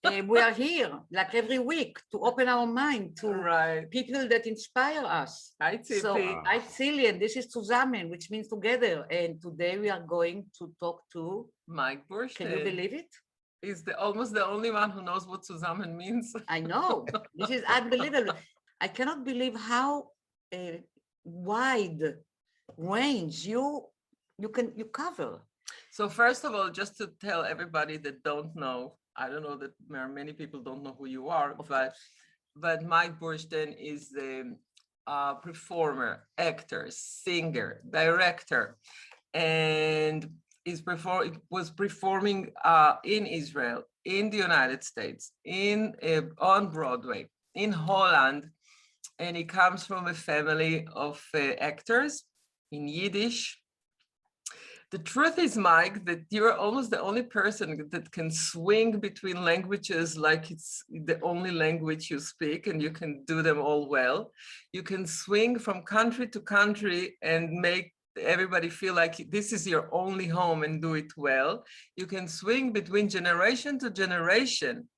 We are here like every week to open our mind to Right. people that inspire us. Hi, So Tzipi. I'm Tzili, and this is Tzuzamen, which means together. And today we are going to talk to, Mike can you Burstyn believe it? is almost the only one who knows what Tzuzamen means. I know, this is unbelievable. I cannot believe how wide range you cover. So first of all, just to tell everybody that don't know, I don't know that there are many people don't know who you are, but Mike Burstyn is the performer, actor, singer, director, and was performing in Israel, in the United States, on Broadway, in Holland, and he comes from a family of actors in Yiddish. The truth is, Mike, that you're almost the only person that can swing between languages like it's the only language you speak, and you can do them all well. You can swing from country to country and make everybody feel like this is your only home and do it well. You can swing between generation to generation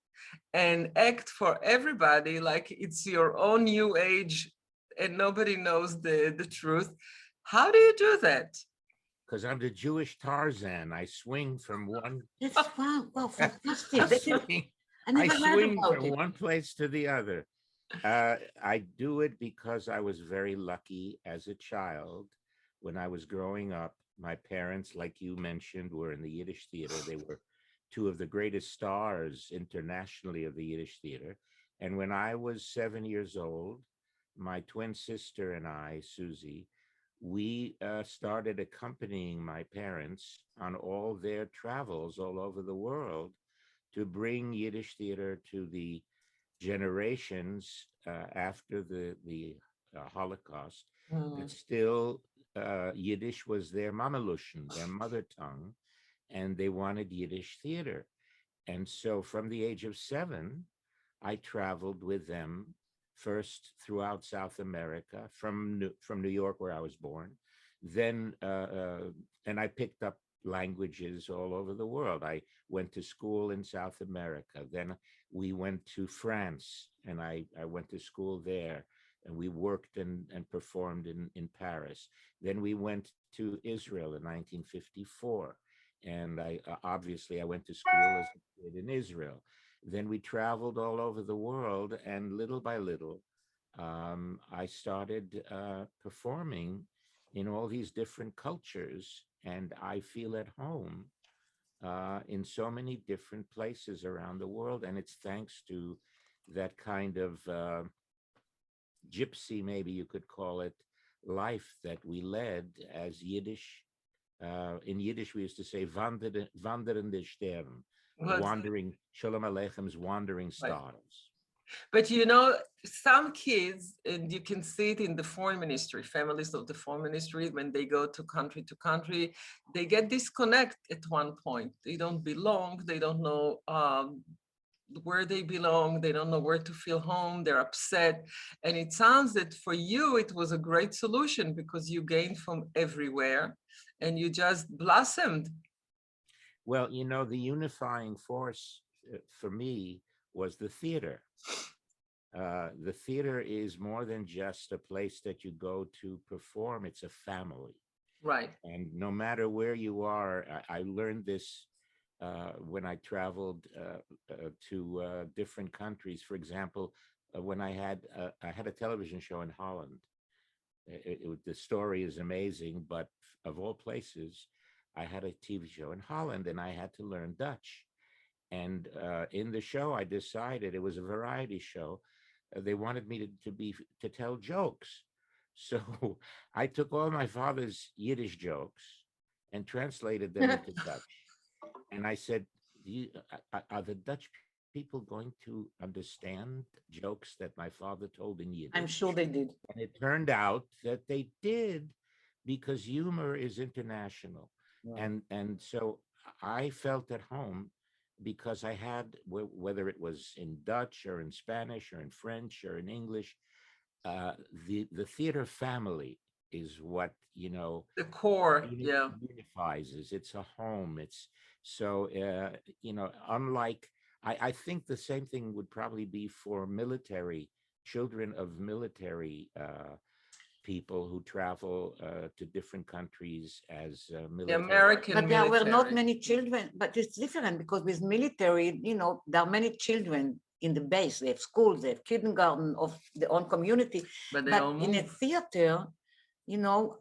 and act for everybody like it's your own new age and nobody knows the truth. How do you do that? Because I'm the Jewish Tarzan. I swing from one. That's fun. Wow, I fantastic. swing, I I never heard swing about from it. one place to the other. I do it because I was very lucky as a child. When I was growing up, my parents, like you mentioned, were in the Yiddish theater. They were two of the greatest stars internationally of the Yiddish theater. And when I was 7 years old, my twin sister and I, Susie, we started accompanying my parents on all their travels all over the world to bring Yiddish theater to the generations after the Holocaust that still Yiddish was their Mamalushen, their mother tongue, and they wanted Yiddish theater. And so from the age of 7, I traveled with them first throughout South America, from New York, where I was born. Then, and I picked up languages all over the world. I went to school in South America. Then we went to France, and I went to school there. And we worked and performed in Paris. Then we went to Israel in 1954. And obviously I went to school as a kid in Israel. Then we traveled all over the world, and little by little, I started performing in all these different cultures, and I feel at home in so many different places around the world. And it's thanks to that kind of gypsy, maybe you could call it, life that we led as Yiddish. In Yiddish, we used to say wanderende Stern, wandering, Shalom Aleicham's wandering stars. But you know, some kids, and you can see it in the foreign ministry, families of the foreign ministry, when they go to country, they get disconnect at one point. They don't belong, they don't know where they belong, they don't know where to feel home, they're upset. And it sounds that for you, it was a great solution because you gained from everywhere and you just blossomed. Well, you know, the unifying force for me was the theater. The theater is more than just a place that you go to perform, it's a family. Right. And no matter where you are, I learned this when I traveled to different countries. For example, when I had a television show in Holland. The story is amazing, but of all places, I had a TV show in Holland, and I had to learn Dutch. And in the show, I decided it was a variety show. They wanted me to tell jokes. So I took all my father's Yiddish jokes and translated them into Dutch. And I said, are the Dutch people going to understand jokes that my father told in Yiddish? I'm sure they did. And it turned out that they did, because humor is international. Yeah. And so I felt at home because I had, whether it was in Dutch or in Spanish or in French or in English, the theater family is what, the core, unifies us. It's a home. It's so, unlike I think the same thing would probably be for military children of military people who travel to different countries as The military. American But there were not military. many children, but it's different because with military, there are many children in the base. They have schools, they have kindergarten of their own community. But they But all in a move. theater, you know,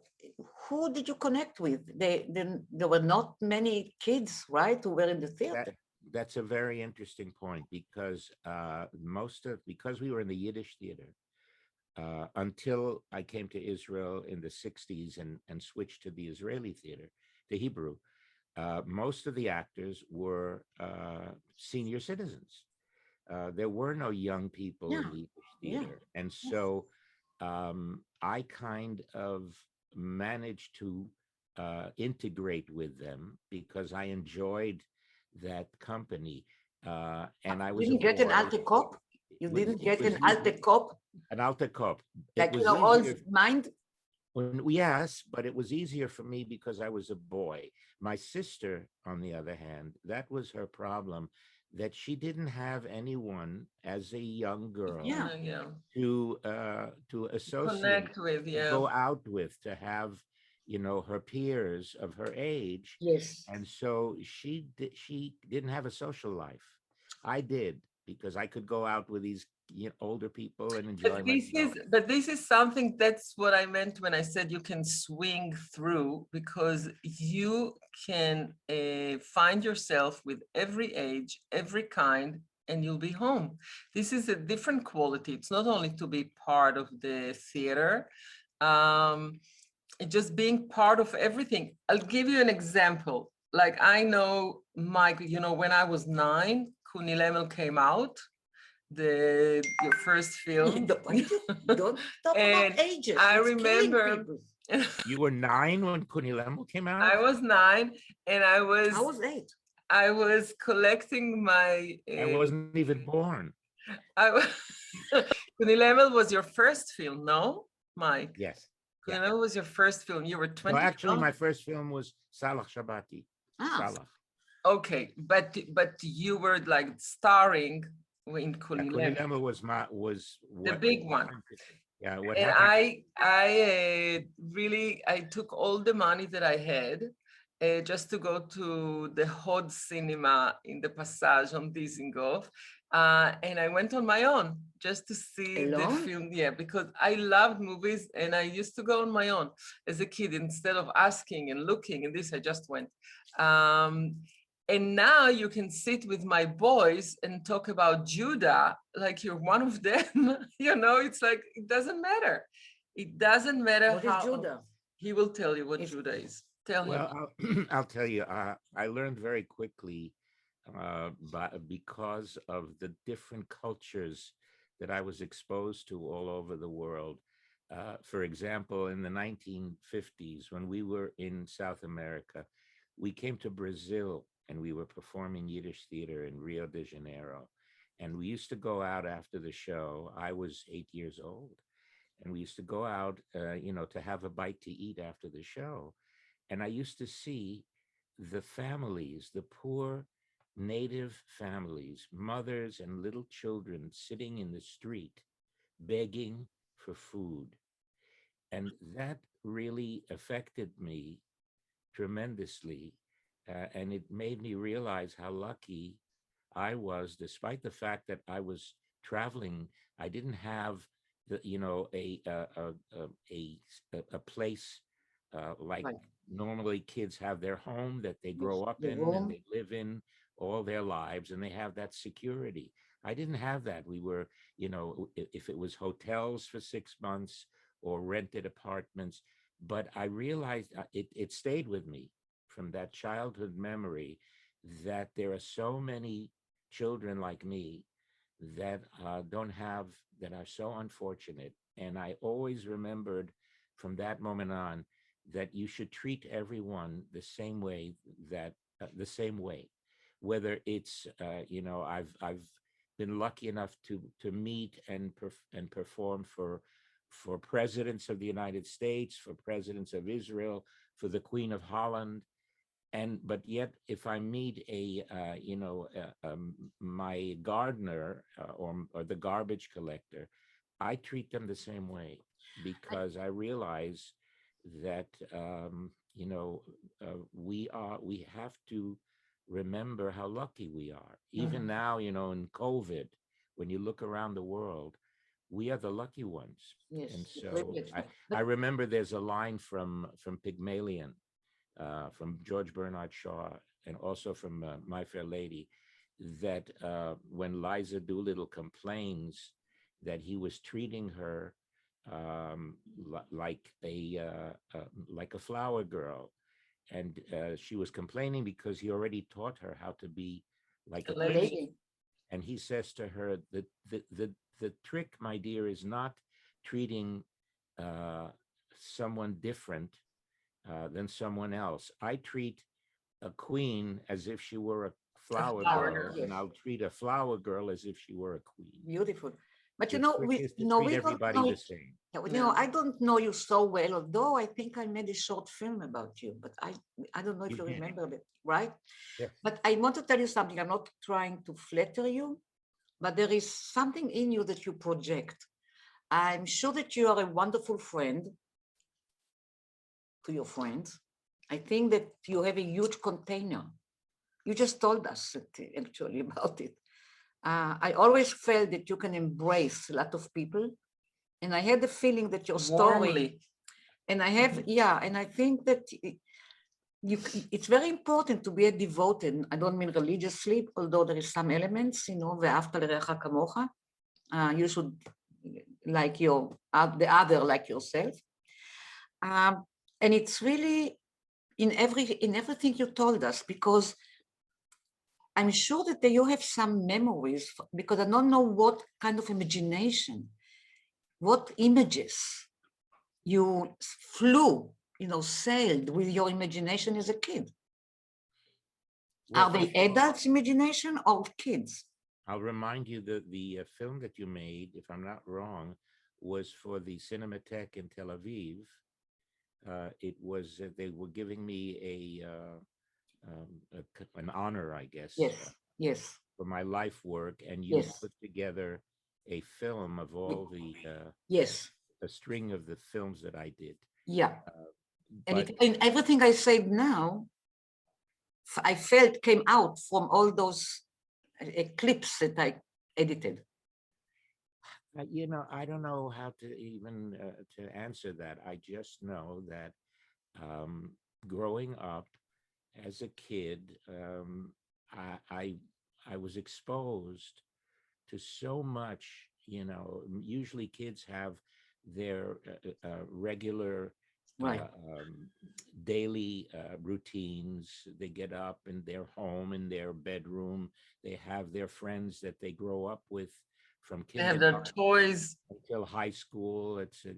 who did you connect with? There were not many kids, right, who were in the That theater. that's a very interesting point because because we were in the Yiddish theater until I came to Israel in the '60s and switched to the Israeli theater, the Hebrew. Most of the actors were senior citizens. There were no young people in Yeah, the Yiddish yeah, theater, and yes. so I kind of managed to integrate with them because I enjoyed that company, and I You was a didn't get an boy. alte cop? You didn't It get was an alte cop? an alta cop. It Like was your own easier mind? when yes, but it was easier for me because I was a boy. My sister, on the other hand, that was her problem, that she didn't have anyone as a young girl Yeah, Yeah. to associate, Connect with, to yeah. go out with, to have, her peers of her age. yes. And so she didn't have a social life. I did because I could go out with these older people and enjoy myself. But this is something, that's what I meant when I said you can swing through, because you can find yourself with every age, every kind, and you'll be home. This is a different quality. It's not only to be part of the theater, just being part of everything. I'll give you an example. Like I know, Mike, when I was 9, Kuni Lemel came out, your first film. Don't talk And about ages. I It's killing remember people. You were 9 when Kunilemu came out? I was 9 and I was 8. I was collecting my I wasn't even born. I was Kunilemel was your first film, no, Mike? Yes. Yeah. Kunilemel was your first film. You were No, 20. actually, my first film was Salah Shabati. Ah, Salah. Okay, but you were like starring in Yeah, Kunilemel, Kunilemu was the what big one. happened. Yeah, what And happened. I really took all the money that I had just to go to the Hod cinema in the Passage on Dizengoff. And I went on my own just to see the alone? film. Yeah, because I loved movies and I used to go on my own as a kid instead of asking and looking. And this, I just went. And now you can sit with my boys and talk about Judah like you're one of them. It's like, it doesn't matter. It doesn't matter What is how. Judah? He will tell you what It's- Judah is. Tell him. Well, I'll tell you, I learned very quickly because of the different cultures that I was exposed to all over the world. For example, in the 1950s, when we were in South America, we came to Brazil and we were performing Yiddish theater in Rio de Janeiro. And we used to go out after the show. I was 8 years old. And we used to go out, to have a bite to eat after the show. And I used to see the families, the poor native families, mothers and little children sitting in the street begging for food. And that really affected me tremendously. And it made me realize how lucky I was, despite the fact that I was traveling. I didn't have a place like Like normally kids have their home that they yes, grow up the in and room. they live in all their lives and they have that security. I didn't have that. We were, if it was hotels for 6 months or rented apartments, but I realized it stayed with me from that childhood memory that there are so many children like me that don't have, that are so unfortunate. And I always remembered from that moment on that you should treat everyone the same way, whether it's, I've been lucky enough to meet and perform for presidents of the United States, for presidents of Israel, for the Queen of Holland. but yet if I meet my gardener or the garbage collector, I treat them the same way, because I realize that we have to remember how lucky we are. Even now, in COVID, when you look around the world, we are the lucky ones. And Yes, the so privilege. I remember there's a line from Pygmalion, from George Bernard Shaw, and also from My Fair Lady, that when Liza Doolittle complains that he was treating her like a flower girl, and she was complaining because he already taught her how to be like A a A queen. lady. lady. And he says to her that the trick, my dear, is not treating uh, someone different than someone else. I treat a queen as if she were a A flower flower girl, girl. and Yes, I'll treat a flower girl as if she were a queen. beautiful. But The trick is to treat we don't everybody know the it. same. Yeah, Yeah. I don't know you so well, although I think I made a short film about you, but I don't know if You you did. remember it, right? Yes. But I want to tell you something. I'm not trying to flatter you, but there is something in you that you project. I'm sure that you are a wonderful friend to your friends. I think that you have a huge container. You just told us actually about it. I always felt that you can embrace a lot of people. And I had the feeling that your story, Warmly. and I have, yeah, and I think that it's very important to be a devoted. I don't mean religiously, although there is some elements, ואהבת לרעך כמוך. You should like the other like yourself. And it's really in everything you told us, because I'm sure that you have some memories, because I don't know what kind of imagination, what images you flew, sailed with your imagination as a kid. Well, Are they first of all, adults' imagination or kids? I'll remind you that the film that you made, if I'm not wrong, was for the Cinematheque in Tel Aviv. It was they were giving me an honor, I guess, Yes, yes, for my life work, and you yes, put together a film of all yes, a string of the films that I did. yeah. And But and everything I said now, I felt came out from all those clips that I edited. I don't know how to even to answer that. I just know that growing up as a kid, I, I I was exposed to so much. Usually kids have their regular Right. daily routines. They get up in their home, in their bedroom. They have their friends that they grow up with from They have their kindergarten toys. until high school. It's a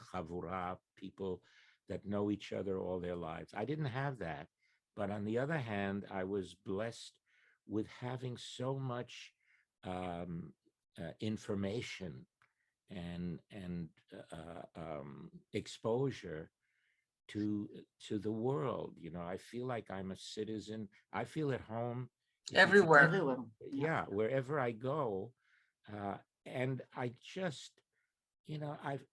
chavura, people that know each other all their lives. I didn't have that, but on the other hand, I was blessed with having so much information and exposure to the world. I feel like I'm a citizen. I feel at home. If you could, Everywhere. Everywhere. Yeah. yeah, wherever I go, uh, and I just, I've,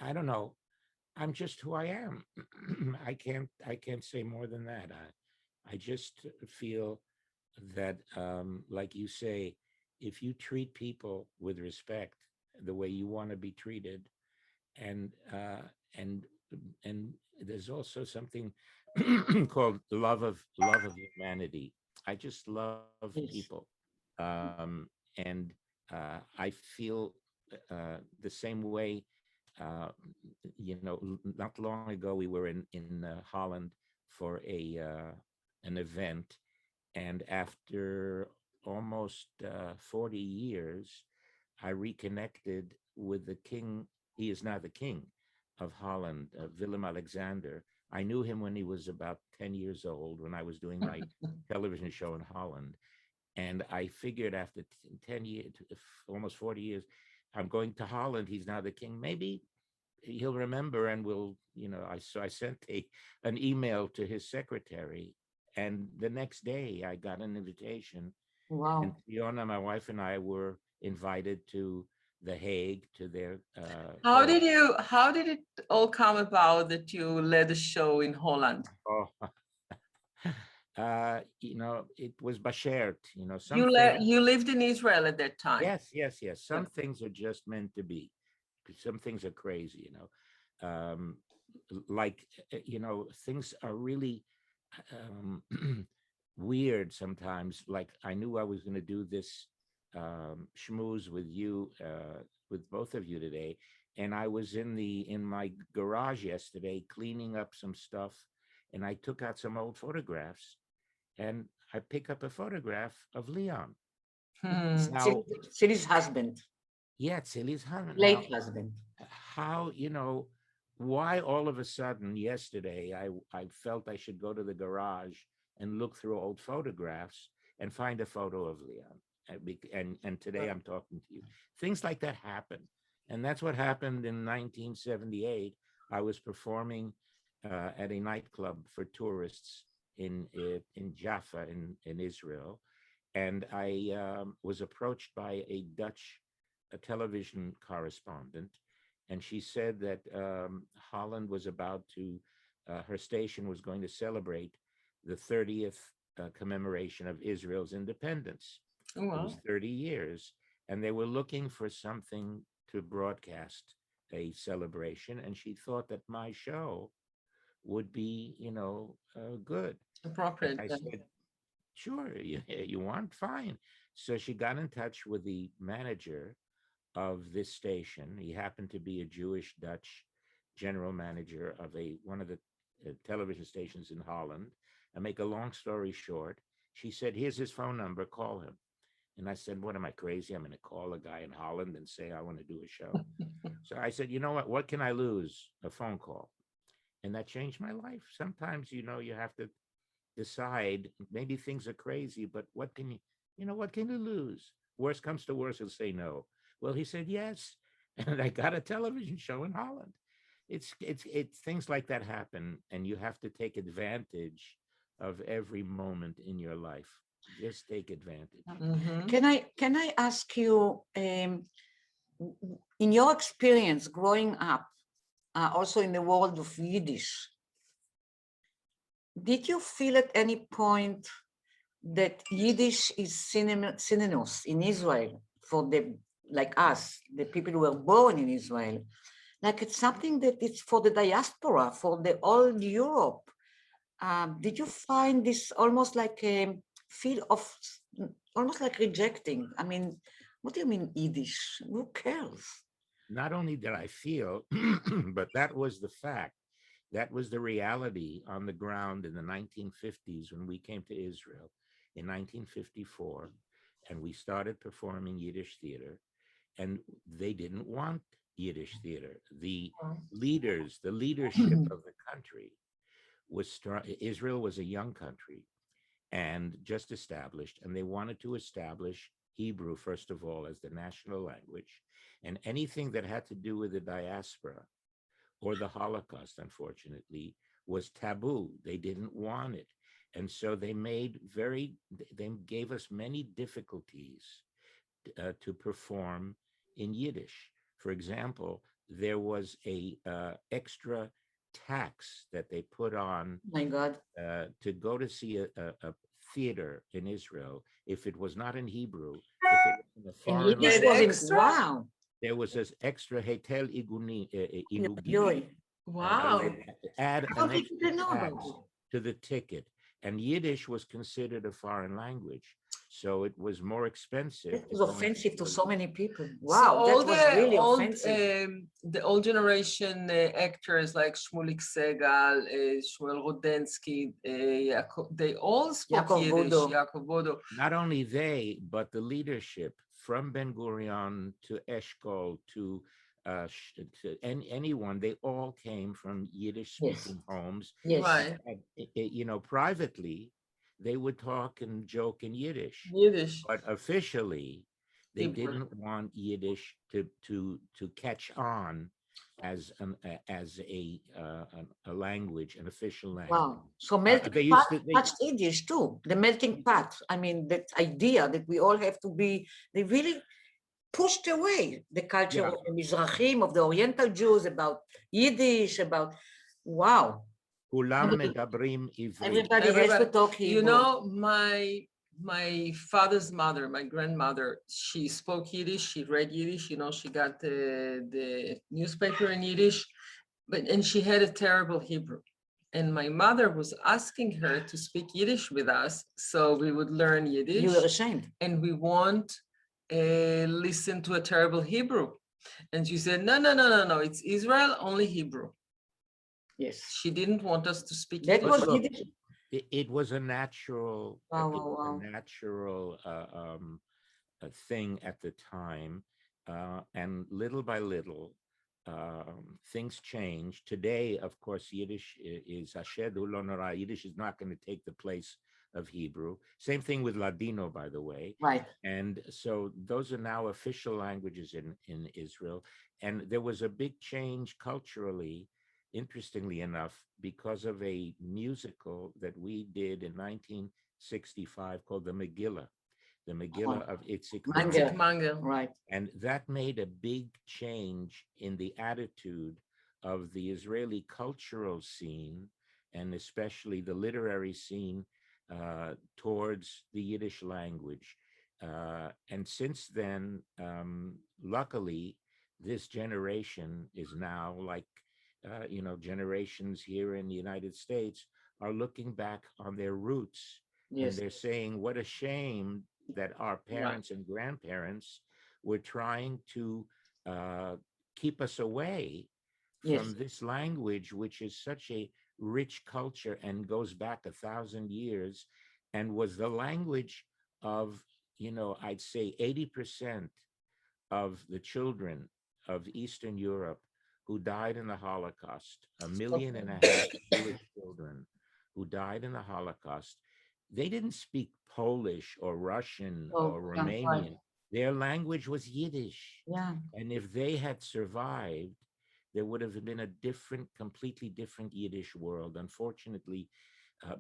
I don't know. I'm just who I am. I can't say more than that. I just feel that, like you say, if you treat people with respect, the way you want to be treated, and and and there's also something called love of humanity. I just love Yes. people, and I feel the same way. uh, not long ago we were in Holland for an event, and after almost 40 years, I reconnected with the king. He is now the king of Holland, Willem Alexander. I knew him when he was about 10 years old, when I was doing my television show in Holland. And I figured after 10 years, almost 40 years, I'm going to Holland. He's now the king. Maybe he'll remember, and will, I sent an email to his secretary, and the next day I got an invitation, and Wow. Fiona, my wife, and I were invited to The Hague to their How did it all come about that you led a show in Holland? oh, it was bashert, some things. You lived in Israel at that time. Yes. Some things are just meant to be. Some things are crazy, like, things are really um, weird sometimes. Like, I knew I was going to do this schmooze with you, with both of you today, and I was in my garage yesterday cleaning up some stuff, and I took out some old photographs, and I pick up a photograph of Leon. Hmm. Now, Tzili's husband, yeah, Tzili's husband. Now, late husband. how, why all of a sudden yesterday I felt I should go to the garage and look through old photographs and find a photo of Leon. And today I'm talking to you. Things like that happen. And that's what happened in 1978. I was performing at a nightclub for tourists in Jaffa in Israel. And I was approached by a Dutch television correspondent, and she said that Holland was about to, her station was going to celebrate the 30th commemoration of Israel's independence. Oh, It wow. was 30 years, and they were looking for something to broadcast a celebration, and she thought that my show would be, good. Appropriate. I said, sure, you want? Fine. So she got in touch with the manager of this station. He happened to be a Jewish Dutch general manager of one of the television stations in Holland. And make a long story short, she said, here's his phone number, call him. And I said, what, am I crazy? I'm going to call a guy in Holland and say I want to do a show. So I said, you know what can I lose? A phone call. And that changed my life. Sometimes, you have to decide, maybe things are crazy, but what can you lose? Worst comes to worst, he'll say no. Well, he said yes, and I got a television show in Holland. It's things like that happen, and you have to take advantage of every moment in your life. Just take advantage. Mhm. Can I ask you, in your experience growing up, also in the world of Yiddish, did you feel at any point that Yiddish is synonymous in Israel for like us, the people who were born in Israel? Like it's something that it's for the diaspora, for the old Europe. Did you find this almost like a feel of, almost like rejecting? I mean, what do you mean Yiddish? Who cares? Not only did I feel, but that was the fact. That was the reality on the ground in the 1950s when we came to Israel in 1954, and we started performing Yiddish theater, and they didn't want Yiddish theater. The leadership of the country was strong. Israel was a young country and just established, and they wanted to establish Hebrew, first of all, as the national language, and anything that had to do with the diaspora or the Holocaust, unfortunately, was taboo. They didn't want it. And so they gave us many difficulties to perform in Yiddish. For example, there was a extra tax that they put on My God. to go to see a theater in Israel. If it was not in Hebrew, if it was in a And foreign Yiddish That language, was in, extra? wow. there was this extra hetel inugim. Joy. Wow. They had to add How an did extra you know tax about it? to the ticket. And Yiddish was considered a foreign language. So it was more expensive It to was go and offensive see to a so many people. So Wow, all that was the really old offensive. the old generation actors like Shmulik Segal, Shmuel Rodensky, they all spoke Yaakov Yiddish. Bodo. Yaakov Bodo. Not only they, but the leadership from Ben Gurion to Eshkol to anyone, they all came from Yiddish Yes. speaking homes. Yes. Right. And, privately, they would talk and joke in Yiddish, Yiddish. but officially, they Hebrew. didn't want Yiddish to catch on as a language, an official language. Wow. So melting they pot used to, they, touched Yiddish too. The melting pot. I mean, that idea that we all have to be, they really pushed away the culture Yeah. of the Mizrahim, of the Oriental Jews, about Yiddish, about, wow. כולם מדברים עברית. Everybody has to talk Hebrew. You know, my father's mother, my grandmother, she spoke Yiddish, she read Yiddish, you know, she got the newspaper in Yiddish, and she had a terrible Hebrew. And my mother was asking her to speak Yiddish with us, so we would learn Yiddish. You were ashamed. And we won't listen to a terrible Hebrew. And she said, no, it's Israel, only Hebrew. Yes. She didn't want us to speak That Yiddish. was Yiddish. It was a natural, Wow. a natural thing at the time, and little by little, things changed. Today, of course, Yiddish is Hashedu lo nora. Yiddish is not going to take the place of Hebrew. Same thing with Ladino, by the way. Right. And so those are now official languages in Israel. And there was a big change culturally, interestingly enough, because of a musical that we did in 1965 called the Megillah of Itzik Mangel. Right. And that made a big change in the attitude of the Israeli cultural scene, and especially the literary scene, towards the Yiddish language. And since then, luckily, this generation is now like, generations here in the United States are looking back on their roots. Yes. And they're saying, what a shame that our parents and grandparents were trying to keep us away from this language, which is such a rich culture and goes back 1,000 years, and was the language of, I'd say 80% of the children of Eastern Europe who died in the Holocaust, 1.5 million Jewish children who died in the Holocaust. They didn't speak Polish or Russian or Romanian. Right. Their language was Yiddish. Yeah. And if they had survived, there would have been a completely different Yiddish world, unfortunately.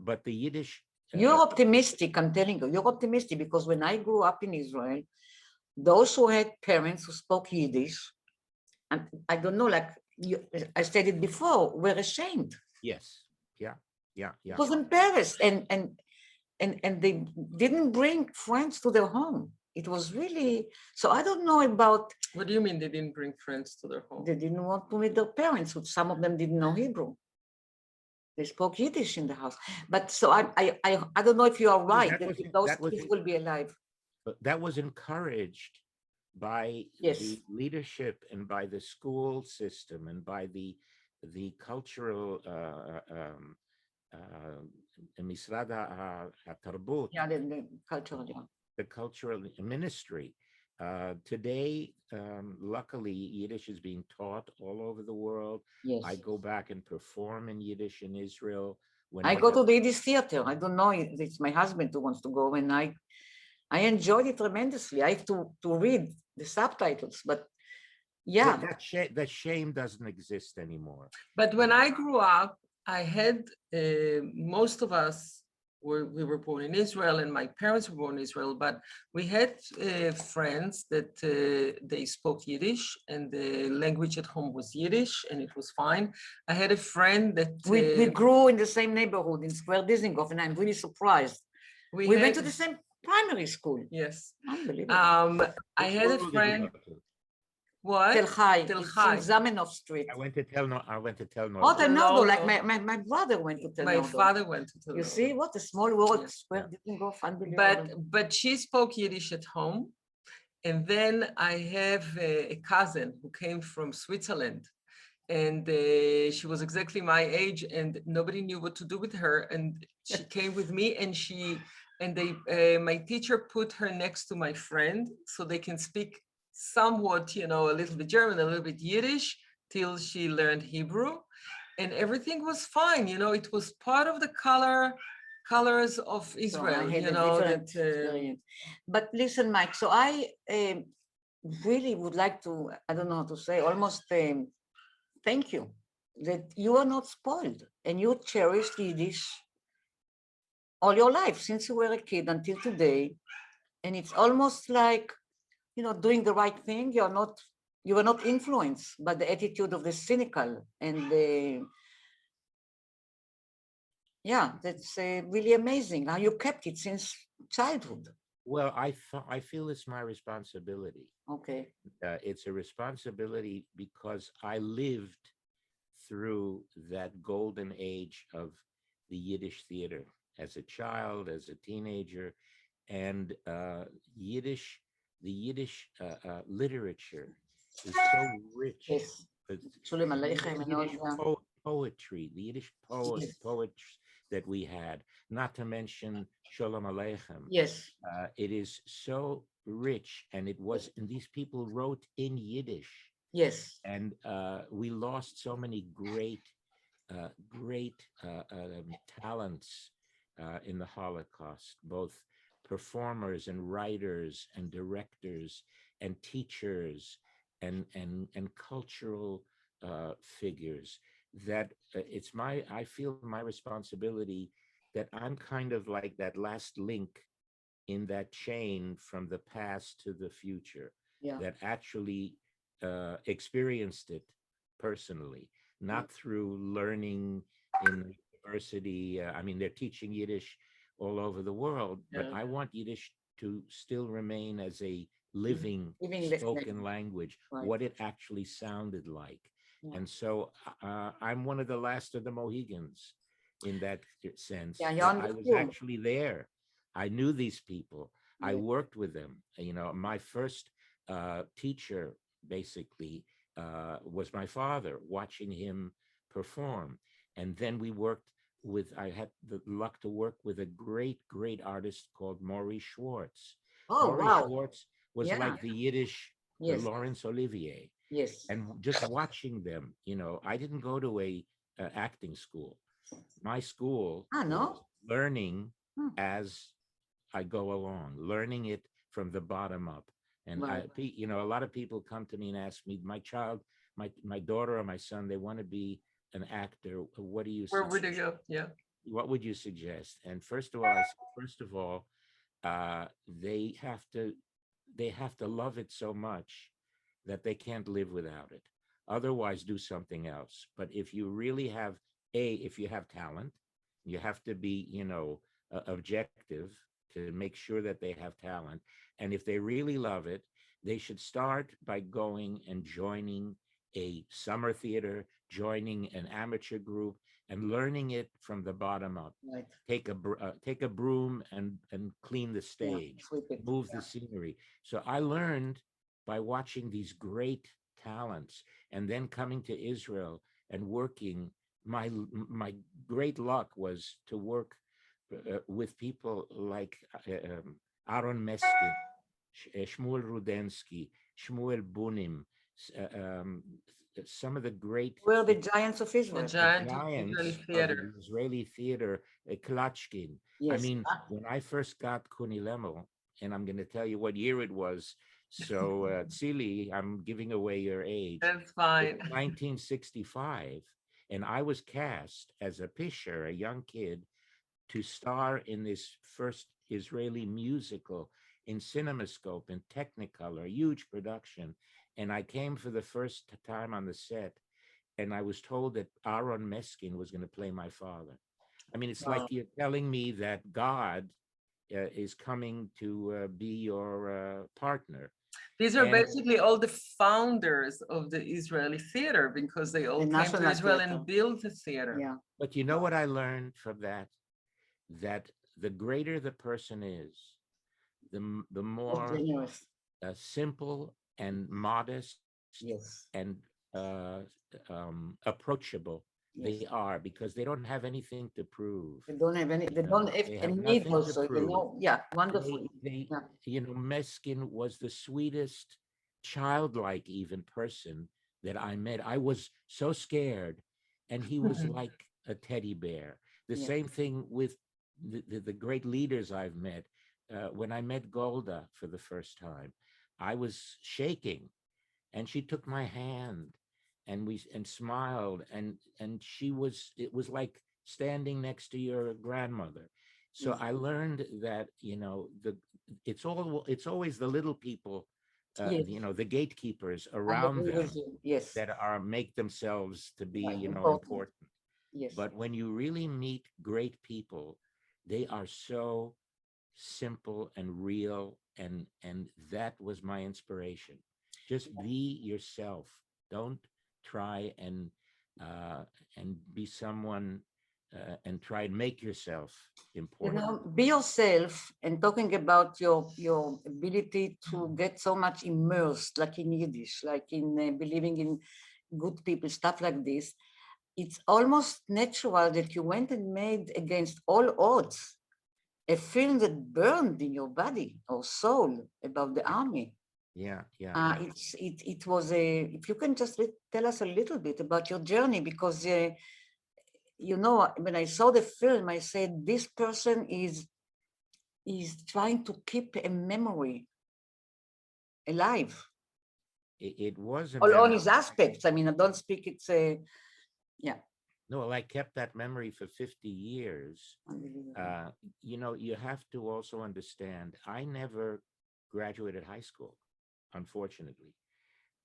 But the Yiddish... You're optimistic, I'm telling you. You're optimistic because when I grew up in Israel, those who had parents who spoke Yiddish, and I don't know, like I said it before, were ashamed. Yes. Yeah. It was embarrassed, and they didn't bring friends to their home. It was really, so I don't know about. What do you mean they didn't bring friends to their home? They didn't want to meet their parents, which some of them didn't know Hebrew. They spoke Yiddish in the house. But so I don't know if you are right, that those kids will be alive. But that was encouraged by the leadership and by the school system and by the cultural Misrad HaTarbut. Yeah, the cultural. The cultural ministry. Today, luckily, Yiddish is being taught all over the world. Yes. I go back and perform in Yiddish in Israel. I go to the Yiddish theater. I don't know, it's my husband who wants to go, and I enjoyed it tremendously. I have to read the subtitles, but yeah. That shame doesn't exist anymore. But when I grew up, I had, most of us, we were born in Israel and my parents were born in Israel, but we had friends that they spoke Yiddish and the language at home was Yiddish and it was fine. I had a friend that... We grew in the same neighborhood in Square Dizengoff, and I'm really surprised. We went to the same primary school. Yes. Unbelievable. I had a friend... What? Tel Chai, Tzuzamen Street. I went to Tel Nodo. Oh, Tel Nodo, like my brother went to Tel Nodo. My father went to Tel Nodo. You see, what a small world. Square Dizengoff, unbelievable. But she spoke Yiddish at home. And then I have a cousin who came from Switzerland. And she was exactly my age and nobody knew what to do with her. And she came with me and my teacher put her next to my friend so they can speak somewhat, a little bit German, a little bit Yiddish, till she learned Hebrew, and everything was fine. It was part of the colors of Israel. So but listen, Mike. So I really would like to, I don't know how to say, almost thank you that you are not spoiled and you cherished Yiddish all your life since you were a kid until today. And it's almost like, doing the right thing. You were not influenced by the attitude of the cynical and yeah, that's really amazing how you kept it since childhood. Well, I feel it's my responsibility. Okay. It's a responsibility because I lived through that golden age of the Yiddish theater as a child, as a teenager, and the Yiddish literature is so rich. Yes. The Shulim Aleichem and all Yiddish that. poetry, the Yiddish Yes. poets that we had, not to mention Shalom Aleichem. Yes. It is so rich, and these people wrote in Yiddish, Yes. and we lost so many great talents in the Holocaust, both performers and writers and directors and teachers and cultural figures. That I feel my responsibility that I'm kind of like that last link in that chain from the past to the future, Yeah. that actually experienced it personally, not through learning in university. I mean, they're teaching Yiddish all over the world, but Yeah. I want Yiddish to still remain as a living spoken language, Right. what it actually sounded like. Yeah. And so I'm one of the last of the Mohegans in that sense. Yeah, that I was actually there. I knew these people. I Yeah. worked with them. My first teacher basically was my father, watching him perform. And then I had the luck to work with a great artist called Maurice Schwartz. Oh, Maurice wow. Schwartz was Yeah. like the Yiddish Yes. Laurence Olivier. Yes. And just watching them, I didn't go to a acting school. My school was learning as I go along, learning it from the bottom up. And Right. a lot of people come to me and ask me, my daughter or my son, they want to be an actor. What do you Where would suggest? they go? Yeah. What would you suggest? And first of all, they have to love it so much that they can't live without it. Otherwise, do something else. But if you really have if you have talent, you have to be, objective to make sure that they have talent. And if they really love it, they should start by going and joining a summer theater, joining an amateur group, and learning it from the bottom up. Right. Take a broom and clean the stage, move the scenery. So I learned by watching these great talents, and then coming to Israel and working. My great luck was to work with people like Aaron Meskin, Shmuel Rudensky, Shmuel Bunim, some of the great We're the giants of Israel. The giant giants Israeli of theater. the Israeli theater, Klatchkin. Yes. I mean, when I first got Kuni Lemel, and I'm going to tell you what year it was. So, Tzili, I'm giving away your age. That's fine. 1965, and I was cast as a pisher, a young kid, to star in this first Israeli musical in CinemaScope in Technicolor, huge production. And I came for the first time on the set, and I was told that Aaron Meskin was going to play my father. I mean, it's like you're telling me that God is coming to be your partner. These are basically all the founders of the Israeli theater, because they all came to Israel and built the theater. Yeah. But you know what I learned from that? That the greater the person is, the more simple and modest, yes, and approachable they are, because they don't have anything to prove. They don't have any. They don't have any need also. You know, yeah, wonderful. Meskin was the sweetest, childlike even person that I met. I was so scared, and he was like a teddy bear. The same thing with the great leaders I've met. When I met Golda for the first time, I was shaking, and she took my hand, and smiled, and it was like standing next to your grandmother. So Yes. I learned that, it's always the little people, Yes. the gatekeepers I around agree with them you. Yes. that are make themselves to be, Right. Important. important. Yes. But when you really meet great people, they are so simple and real, and that was my inspiration. Just be yourself. Don't try uh and be someone, and try and make yourself important. Be yourself, and talking about your ability to get so much immersed, like in Yiddish, like in believing in good people, stuff like this. It's almost natural that you went and made, against all odds, a film that burned in your body or soul about the army. Yeah, yeah. It was a. If you can just tell us a little bit about your journey, because when I saw the film, I said this person is trying to keep a memory alive, It was a all on memory. his aspects. I mean, I don't speak. It's a yeah, No, well, I kept that memory for 50 years. unbelievable. You have to also understand, I never graduated high school, unfortunately.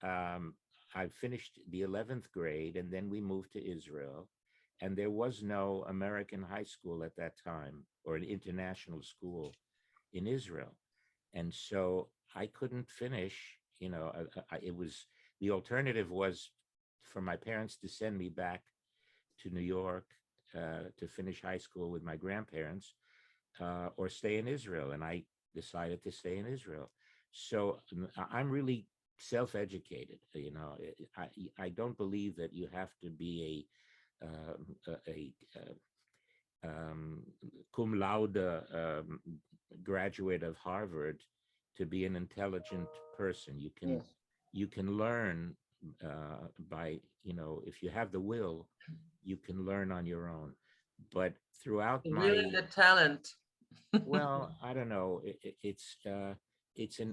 Um, I finished the 11th grade, and then we moved to Israel, and there was no American high school at that time, or an international school in Israel. And so I couldn't finish, it was, the alternative was for my parents to send me back to New York, to finish high school with my grandparents, or stay in Israel. And I decided to stay in Israel. So I'm really self-educated. I don't believe that you have to be a cum laude graduate of Harvard to be an intelligent person. Yes, You can learn, by, if you have the will, you can learn on your own. But throughout Really my, the talent. well, I don't know, it's an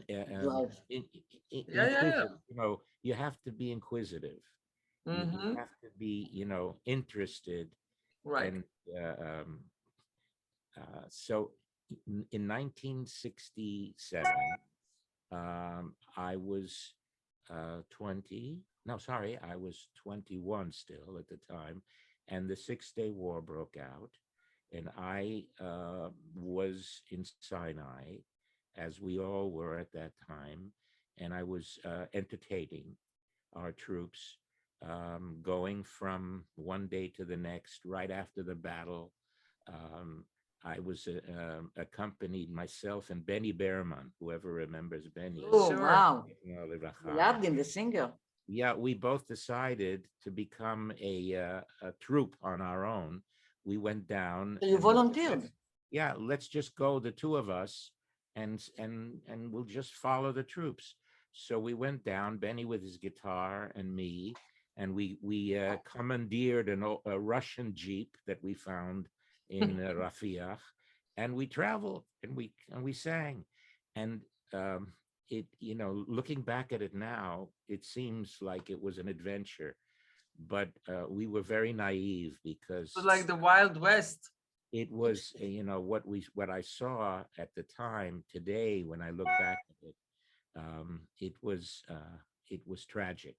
drive. Yeah, yeah, yeah. inquisitive. You have to be inquisitive. You Mm-hmm. have to be, interested. Right. And so in 1967, I was 20. No, sorry, I was 21 still at the time, and the Six-Day War broke out, and I was in Sinai, as we all were at that time, and I was entertaining our troops, going from one day to the next, right after the battle. Um, I was accompanied, myself and Benny Behrman, whoever remembers Benny. Oh Sure. wow, loved him, the singer. Yeah, we both decided to become a troop on our own. We went down So you and we said, volunteered. yeah, let's just go, the two of us, and we'll just follow the troops. So we went down, Benny with his guitar and me, and we commandeered a Russian Jeep that we found in Rafiach, and we traveled, and we sang. And looking back at it now, it seems like it was an adventure, but we were very naive, It was because like the Wild West. it was, what I saw at the time. Today, when I look back at it, it was tragic,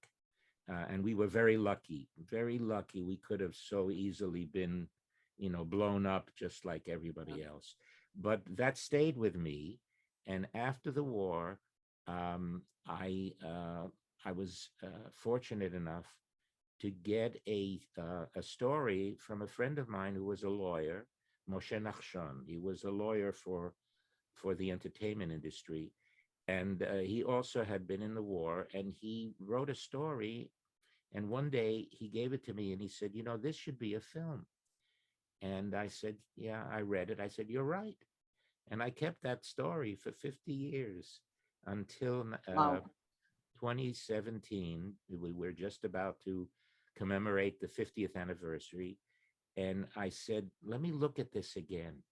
and we were very lucky, very lucky. We could have so easily been, blown up just like everybody else. But that stayed with me, and after the war, I was fortunate enough to get a story from a friend of mine who was a lawyer, Moshe Nachshon. He was a lawyer for the entertainment industry, and he also had been in the war. And he wrote a story. And one day he gave it to me, and he said, "This should be a film." And I said, "Yeah." I read it. I said, "You're right." And I kept that story for 50 years, until Wow. 2017. We were just about to commemorate the 50th anniversary. And I said, let me look at this again.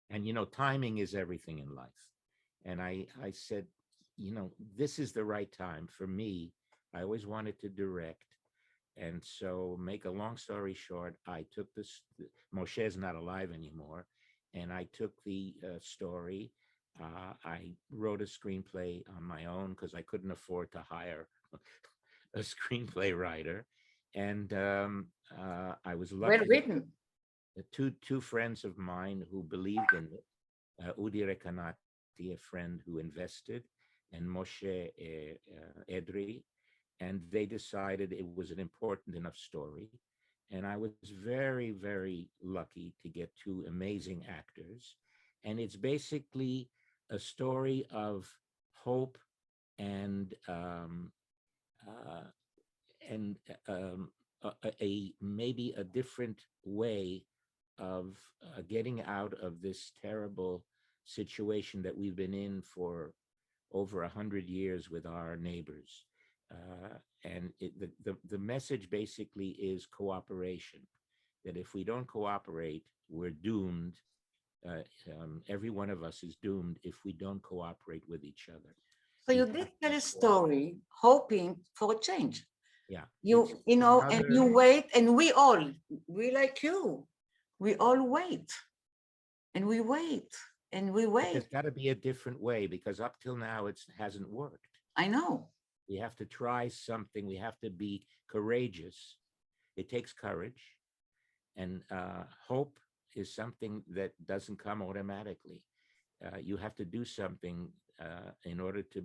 And, timing is everything in life. And I said, this is the right time for me I always wanted to direct. And so, make a long story short, I took this. Moshe is not alive anymore, and I took the story. I wrote a screenplay on my own because I couldn't afford to hire a screenplay writer, and I was Well lucky that written. two friends of mine who believed in it, Udi Rekanati, a friend who invested, and Moshe Edri, and they decided it was an important enough story. And I was very, very lucky to get two amazing actors. And it's basically a story of hope and uh, and maybe a different way of getting out of this terrible situation that we've been in for over 100 years with our neighbors. The message basically is cooperation, that if we don't cooperate, we're doomed. Every one of us is doomed if we don't cooperate with each other. So We you have did to tell a cooperate. story hoping for a change. Yeah. You know, and you another- wait, and we like you, we all wait, and we wait, and we But wait. there's got to be a different way, because up till now it hasn't worked. I know. We have to try something. We have to be courageous. It takes courage, and hope is something that doesn't come automatically. You have to do something in order to.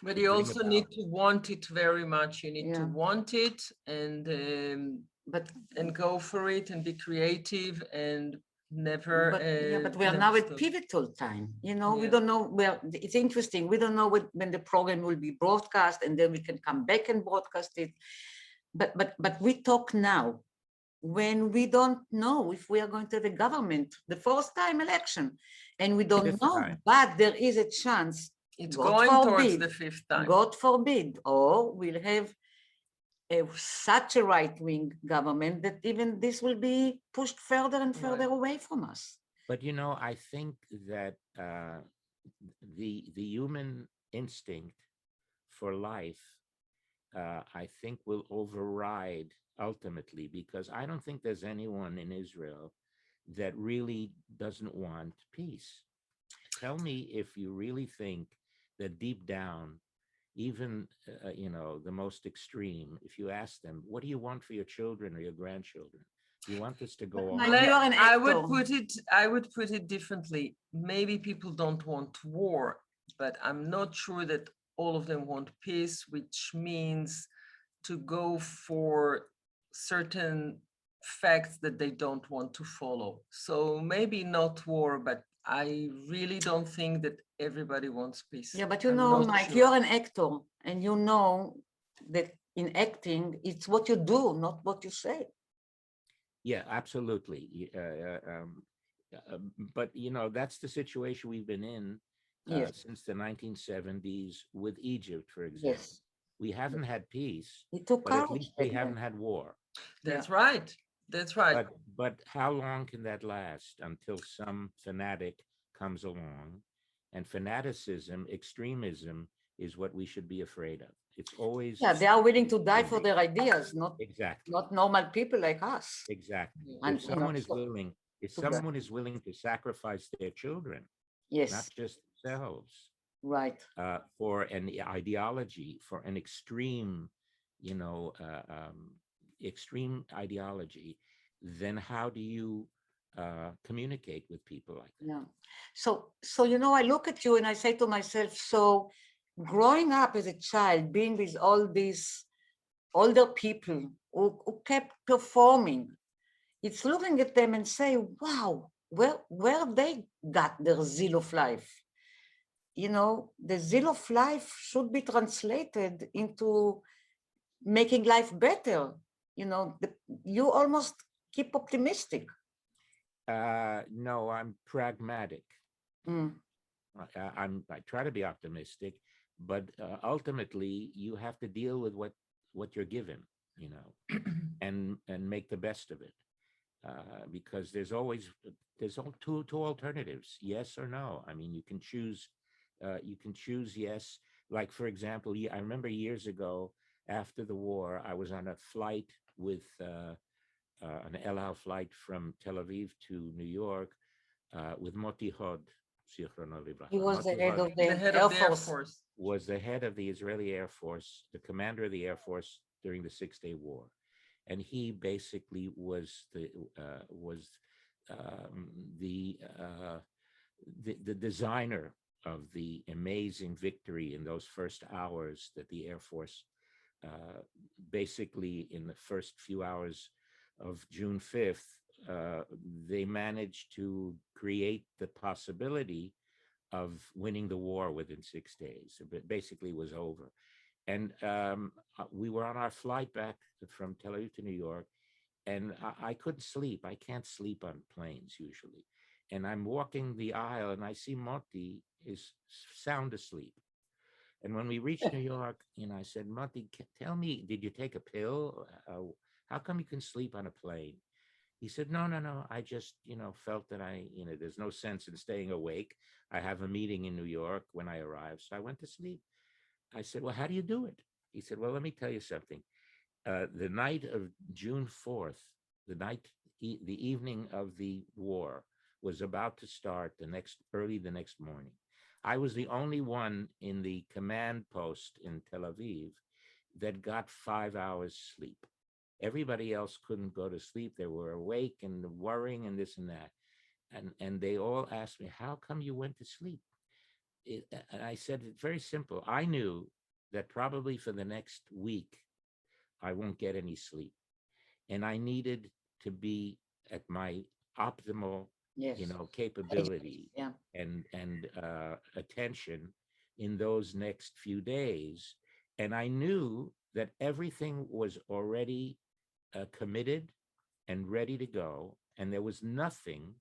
But to you bring also about- need to want it very much. You need to Yeah. want it But and go for it and be creative and never. but we are never now at stop. pivotal time. You know, we Yeah. don't know where. It's interesting. We don't know when the program will be broadcast, and then we can come back and broadcast it. But we talk now, when we don't know if we are going to have a government, the first time election, and we don't Fifth know. time. But there is a chance. It's God going towards forbid, the fifth time. God forbid, or we'll have such a right-wing government that even this will be pushed further and further Right. away from us. But I think that the human instinct for life, I think, will override ultimately, because I don't think there's anyone in Israel that really doesn't want peace. Tell me if you really think that deep down, even the most extreme, if you ask them, what do you want for your children or your grandchildren? Do you want this to go Mike, on? you are an I would actor. I would put it differently. Maybe people don't want war, but I'm not sure that all of them want peace, which means to go for certain facts that they don't want to follow. So maybe not war, but I really don't think that everybody wants peace. Yeah, but you I'm know, not Mike, sure. you're an actor, and you know that in acting, it's what you do, not what you say. Yeah, absolutely. But that's the situation we've been in Yes, since the 1970s with Egypt, for example. yes. We haven't had peace, It took but at courage least we back then. haven't had war. That's right. That's right. But how long can that last until some fanatic comes along? And fanaticism, extremism, is what we should be afraid of. It's always Yeah, they are willing to die for their ideas, exactly. not normal people like us. Exactly. And- If someone is so- willing, if Exactly. someone is willing to sacrifice their children, Yes, not just themselves, right. for an ideology, for an extreme, extreme ideology, then how do you communicate with people like that? Yeah. So I look at you and I say to myself, so growing up as a child, being with all these older people who kept performing, it's looking at them and say, wow, where they got their zeal of life. The zeal of life should be translated into making life better. You almost keep optimistic. No, I'm pragmatic. Mm. I try to be optimistic, but ultimately you have to deal with what you're given, and make the best of it. Because there's two alternatives, yes or no. I mean, you can choose yes. Like, for example, I remember years ago after the war, I was on a flight with an El Al flight from Tel Aviv to New York with Moti Hod, Zichrono Livracha. He was the Moti head Hod of the The head Air of the Air Force. Force. was the head of the Israeli Air Force, the commander of the Air Force during the Six-Day War, and he basically was the designer of the amazing victory in those first hours that the Air Force, basically in the first few hours of June 5th, they managed to create the possibility of winning the war within 6 days. It basically was over. And we were on our flight back from Tel Aviv to New York, and I couldn't sleep. I can't sleep on planes usually. And I'm walking the aisle and I see Moti is sound asleep. And when we reached New York, I said, Moti, tell me, did you take a pill? How come you can sleep on a plane? He said, no. I just, felt that there's no sense in staying awake. I have a meeting in New York when I arrive. So I went to sleep. I said, well, how do you do it? He said, well, let me tell you something. The night of June 4th, the evening of the war was about to start early the next morning. I was the only one in the command post in Tel Aviv that got 5 hours sleep. Everybody else couldn't go to sleep. They were awake and worrying and this and that. And they all asked me, how come you went to sleep? And I said, it's very simple. I knew that probably for the next week, I won't get any sleep. And I needed to be at my optimal, capability and attention in those next few days. And I knew that everything was already committed and ready to go. And there was nothing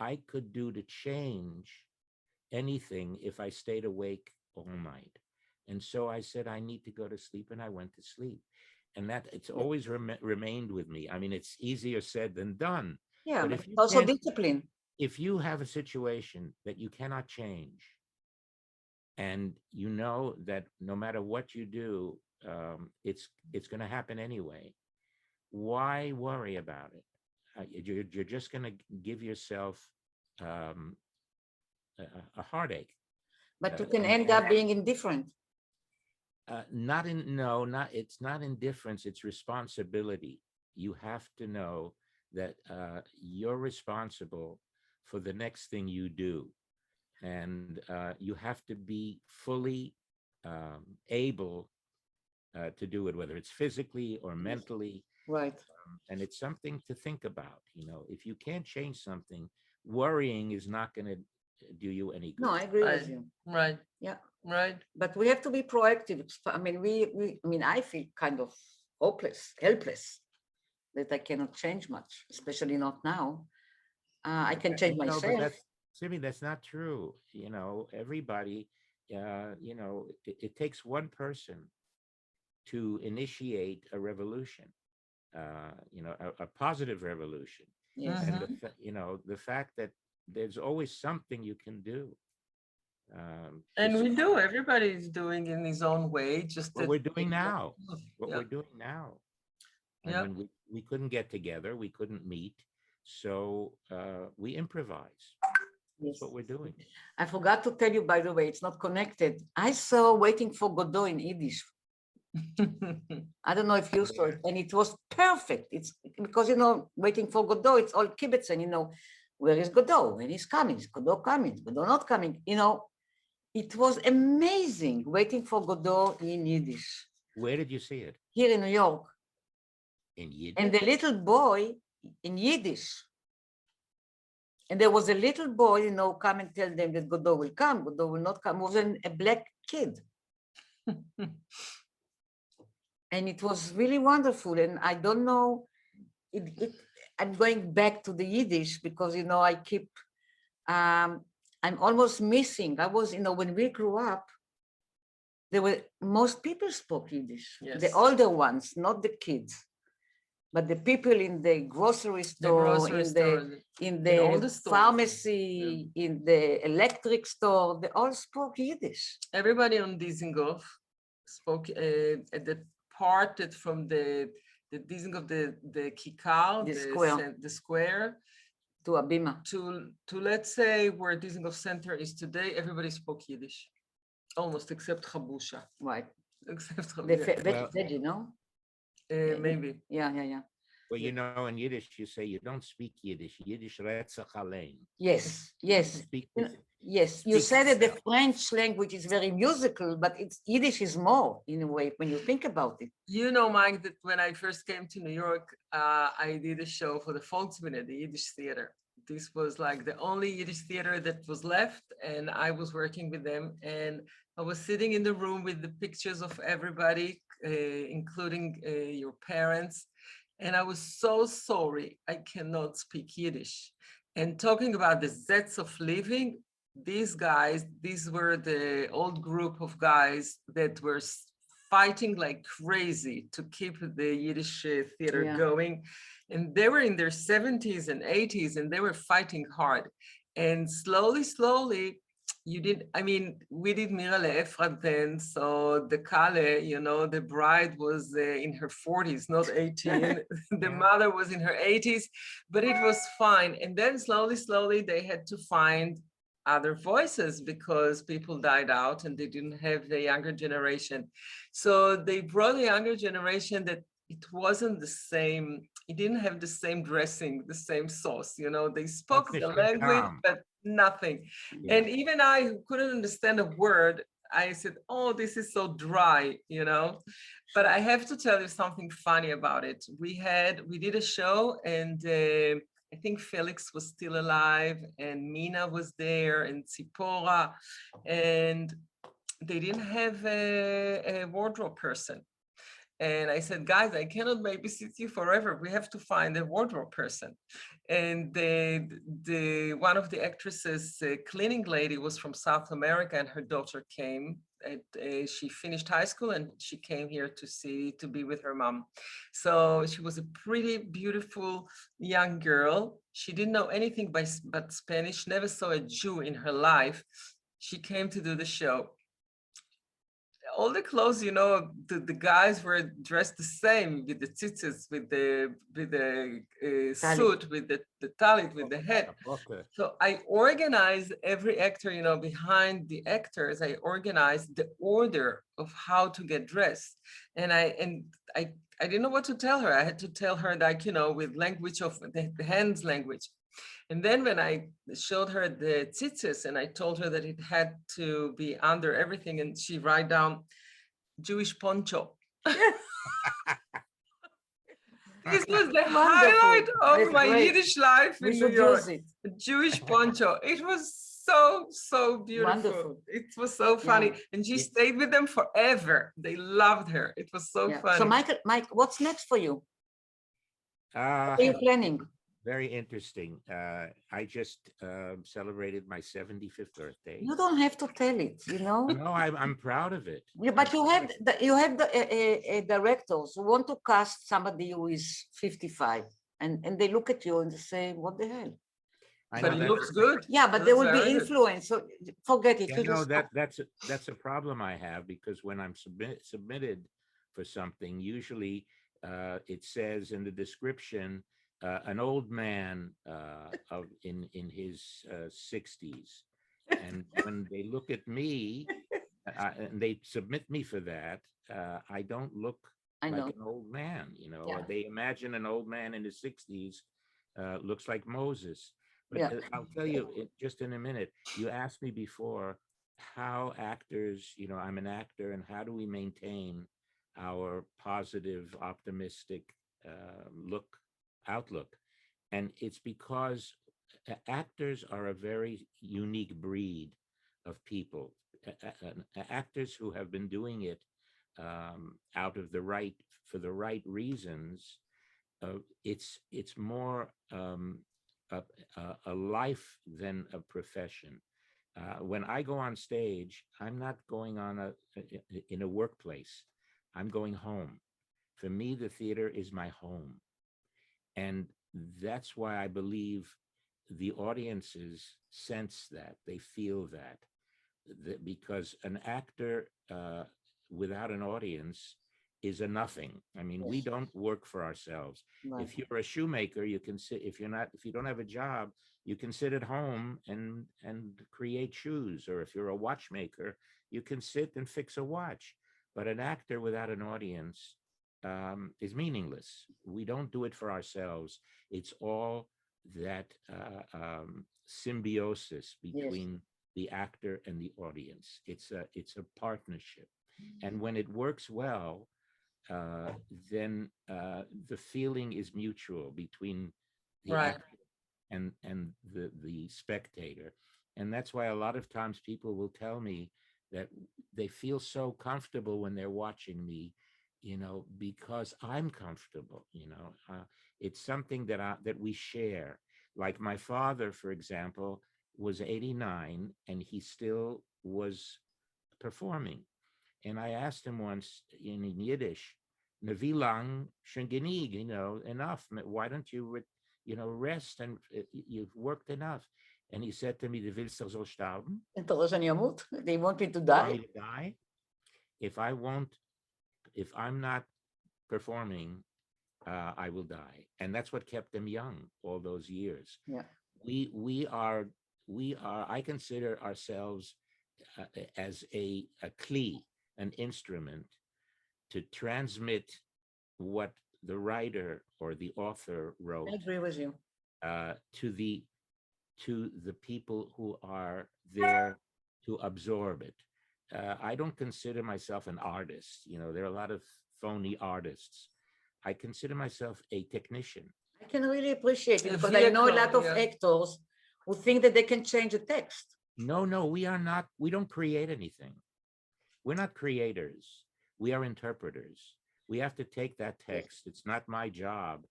I could do to change anything if I stayed awake all night. And so I said, I need to go to sleep, and I went to sleep. And that it's always remained with me. I mean, it's easier said than done. Yeah, but but also discipline. If you have a situation that you cannot change, and you know that no matter what you do, it's going to happen anyway, why worry about it? You're just going to give yourself a heartache. But you can end up being indifferent. It's not indifference, it's responsibility. You have to know that you're responsible for the next thing you do. And you have to be fully able to do it, whether it's physically or mentally. Right. And it's something to think about. If you can't change something, worrying is not going to do you any good. No, I agree with you. Right. Yeah. Right. But we have to be proactive. I mean, I feel kind of helpless that I cannot change much, especially not now. I can change myself. But Tzipi, that's not true. Everybody, it takes one person to initiate a revolution, a positive revolution. Yes. And the fact that there's always something you can do. And we do. Everybody's doing in his own way. Just what we're doing now. We're doing now. And Yeah. when we couldn't get together, we couldn't meet, so we improvise. That's what we're doing. I forgot to tell you, by the way, it's not connected. I saw Waiting for Godot in Yiddish. I don't know if you saw it, and it was perfect. It's because Waiting for Godot, it's all kibbutz, and where is Godot? When he's coming, is Godot coming? Is Godot not coming? It was amazing. Waiting for Godot in Yiddish. Where did you see it? Here in New York. In Yiddish. And the little boy in Yiddish. And there was a little boy, come and tell them that Godot will come, Godot will not come. It was a black kid. And it was really wonderful. And I don't know, I'm going back to the Yiddish because, I keep, I'm almost missing. I was, when we grew up, most people spoke Yiddish. Yes. The older ones, not the kids. But the people in the grocery store, in the pharmacy, in the electric store, they all spoke Yiddish. Everybody on Dizengoff spoke at the parted from the dizing of the kikar, the square, to Abima. To let's say where Dizengoff Center is today, everybody spoke Yiddish, almost except Chabusha. Right. Except veggie, no? Maybe. Yeah. Well, you know, in Yiddish, you say you don't speak Yiddish. Yiddish retzach alein. Yes. Speak Yes, you said that the French language is very musical, but Yiddish is more, in a way, when you think about it. You know, Mike, that when I first came to New York, I did a show for the Volksbühne, the Yiddish theater. This was like the only Yiddish theater that was left, and I was working with them. And I was sitting in the room with the pictures of everybody, including your parents. And I was so sorry I cannot speak Yiddish. And talking about the Zets of living, these guys, these were the old group of guys that were fighting like crazy to keep the Yiddish theater going. And they were in their 70s and 80s, and they were fighting hard. And slowly, we did Mira Le'Efrat then, so the Kale, you know, the bride was in her 40s, not 18. The mother was in her 80s, but it was fine. And then slowly, they had to find other voices because people died out and they didn't have the younger generation. So they brought a younger generation that it wasn't the same, it didn't have the same dressing, the same sauce, you know, they spoke the language, but nothing. And even I, who couldn't understand a word, I said, oh, this is so dry, you know. But I have to tell you something funny about it. We did a show, and I think Felix was still alive, and Mina was there, and Tzipora, and they didn't have a wardrobe person. And I said, guys, I cannot babysit you forever. We have to find a wardrobe person. And the one of the actresses, cleaning lady, was from South America, and her daughter came. She finished high school and she came here to be with her mom. So she was a pretty beautiful young girl. She didn't know anything but Spanish, never saw a Jew in her life. She came to do the show. All the clothes, you know, the guys were dressed the same, with the tzitzis, with the suit, with the talit, with the hat. So I organized every actor, you know, behind the actors. I organized the order of how to get dressed, and I didn't know what to tell her. I had to tell her, like, you know, with language of the hands language. And then when I showed her the tzitzis and I told her that it had to be under everything, and she write down Jewish poncho. This was the highlight of my Yiddish life in New York. Jewish poncho. It was so beautiful. Wonderful. It was so funny. And she stayed with them forever. They loved her. It was so funny. So Mike, what's next for you? What are you planning? Very interesting. I just celebrated my 75th birthday. You don't have to tell it, you know. No, I'm proud of it. Yeah, but you have the directors who want to cast somebody who is 55, and they look at you and they say, "What the hell?" But it looks good. Yeah, but there will be influence. So forget it. Yeah, no, that's a problem I have, because when I'm submitted for something, usually it says in the description, an old man in his 60s, and when they look at me and they submit me for that, I don't look like an old man, you know. Yeah. They imagine an old man in his 60s looks like Moses. But I'll tell you just in a minute. You asked me before how actors, you know, I'm an actor, and how do we maintain our positive, optimistic outlook? And it's because actors are a very unique breed of people. Actors who have been doing it for the right reasons. It's more a life than a profession. When I go on stage, I'm not going on in a workplace. I'm going home. For me, the theater is my home. And that's why I believe the audiences sense that, they feel that because an actor without an audience is a nothing. I mean, we Yes. don't work for ourselves. Right. If you're a shoemaker, you can sit, if you don't have a job, you can sit at home and create shoes. Or if you're a watchmaker, you can sit and fix a watch. But an actor without an audience is meaningless. We don't do it for ourselves. It's all that symbiosis Yes. between the actor and the audience. It's a partnership, and when it works well, then the feeling is mutual between the Right. actor and the spectator. And that's why a lot of times people will tell me that they feel so comfortable when they're watching me, because I'm comfortable. It's something that we share. Like my father, for example, was 89 and he still was performing. And I asked him once in Yiddish, "Na wie lang schon genig, enough. Why don't you, rest, and you've worked enough?" And he said to me, "Du willst doch so sterben? אתה רוצה שאני אמות? They want me to You want die? me to die? If I won't, if I'm not performing, I will die." And that's what kept him young all those years. Yeah. We are. I consider ourselves as a kli, an instrument to transmit what the writer or the author I wrote agree with you. to the people who are there to absorb it. I don't consider myself an artist. There are a lot of phony artists. I consider myself a technician. I can really appreciate it A because I know a vehicle, lot of yeah. actors who think that they can change the text. No, we are not. We don't create anything. We're not creators. We are interpreters. We have to take that text. It's not my job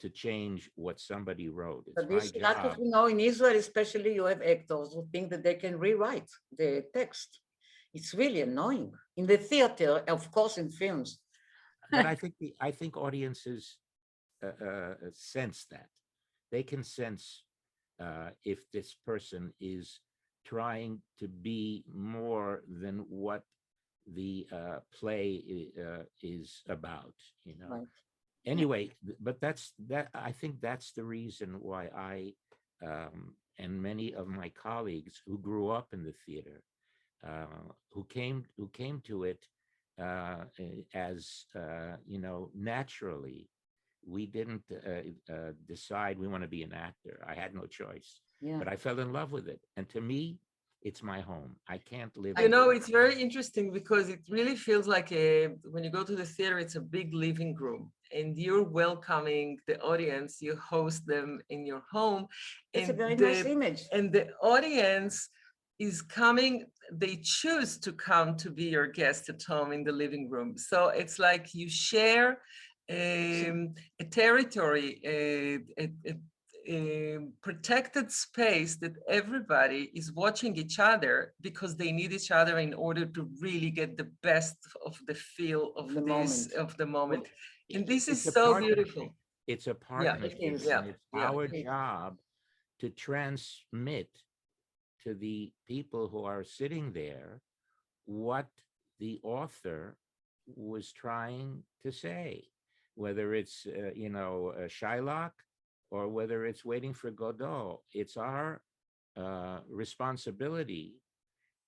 to change what somebody wrote. It's But my this lot of, job. in Israel especially, you have actors who think that they can rewrite the text. It's really annoying. In the theater, of course, in films. But I think audiences sense that. They can sense if this person is trying to be more than what the play is about. Right. Anyway, but I think that's the reason why I and many of my colleagues who grew up in the theater, who came to it as naturally. We didn't decide we want to be an actor. I had no choice, Yeah. but I fell in love with it, and to me, it's my home. I can't live. It's very interesting because it really feels like when you go to the theater, it's a big living room and you're welcoming the audience, you host them in your home. It's a and very nice image. And the audience is coming, they choose to come to be your guest at home in the living room. So it's like you share a territory, a protected space that everybody is watching each other because they need each other in order to really get the best of the feel of the moment. And this is so beautiful. It's a partnership. It is. And it's our It is. job to transmit to the people who are sitting there what the author was trying to say, whether it's Shylock or whether it's Waiting for Godot. It's our responsibility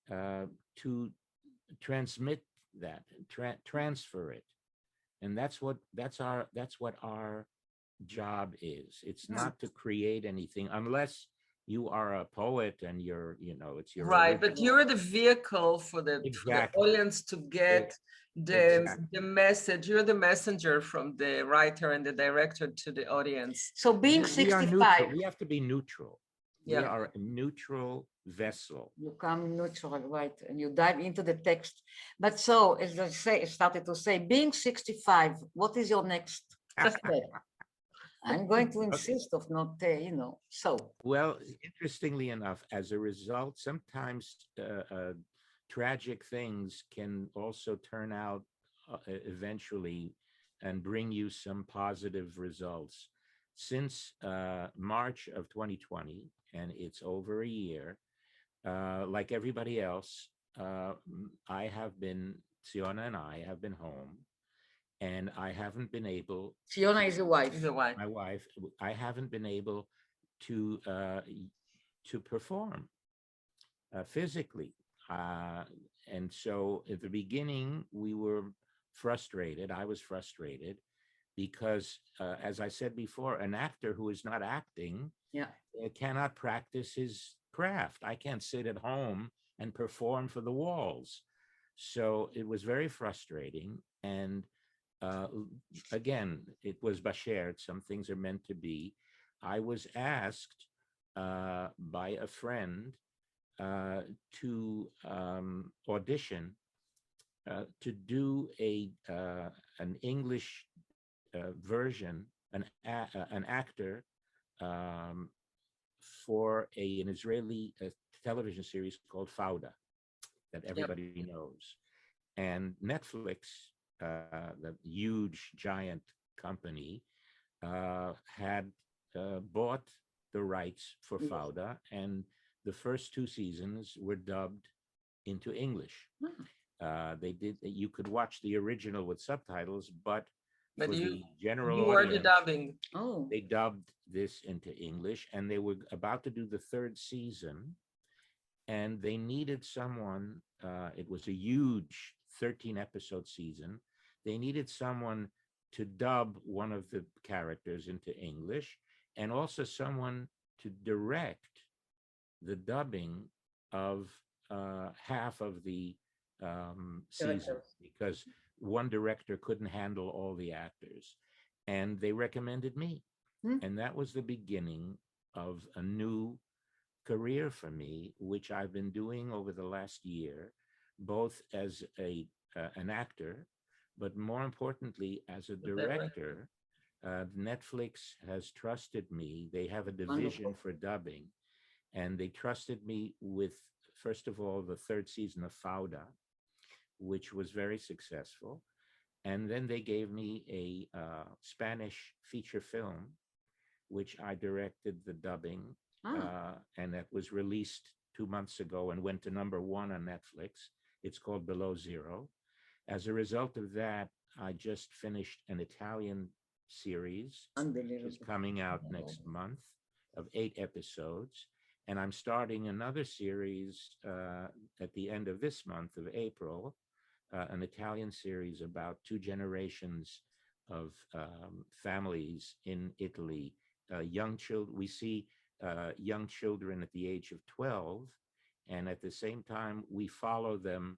to transmit that, transfer it, and that's what our job is. It's not to create anything unless you are a poet and it's your right, but you're the vehicle for the audience to get the message. You're the messenger from the writer and the director to the audience. So being 65, we have to be neutral. We are a neutral vessel. You come neutral, right, and you dive into the text. But so, as I started to say, being 65, what is your next step? I'm going to insist of not, so. Well, interestingly enough, as a result, sometimes tragic things can also turn out eventually and bring you some positive results. Since March of 2020, and it's over a year, like everybody else, Ziona and I have been home. and I haven't been able, Fiona is a wife. Is a wife. my wife, I haven't been able to perform physically. And so at the beginning, we were frustrated. I was frustrated because, as I said before, an actor who is not acting Yeah. cannot practice his craft. I can't sit at home and perform for the walls. So it was very frustrating. And again, it was basher. Some things are meant to be. I was asked by a friend to audition to do an English version, an actor for an Israeli television series called Fauda that everybody knows. And Netflix, the huge giant company, had bought the rights for Yes. Fauda, and the first 2 seasons were dubbed into English. They did. You could watch the original with subtitles, but But for you the general you were the audience, dubbing. Oh, they dubbed this into English, and they were about to do the 3rd season, and they needed someone. It was a huge 13-episode season. They needed someone to dub one of the characters into English, and also someone to direct the dubbing of half of the season, Directors. because one director couldn't handle all the actors. And they recommended me. And that was the beginning of a new career for me, which I've been doing over the last year, both as an actor, but more importantly, as a director. Netflix has trusted me. They have a division Wonderful. for dubbing, and they trusted me with, first of all, the 3rd season of Fauda, which was very successful. And then they gave me a Spanish feature film, which I directed the dubbing, and that was released 2 months ago and went to #1 on Netflix. It's called Below Zero. As a result of that, I just finished an Italian series, which is unbelievable. coming out next month, of 8 episodes. And I'm starting another series at the end of this month of April, an Italian series about 2 generations of families in Italy. Young children, we see young children at the age of 12, and at the same time, we follow them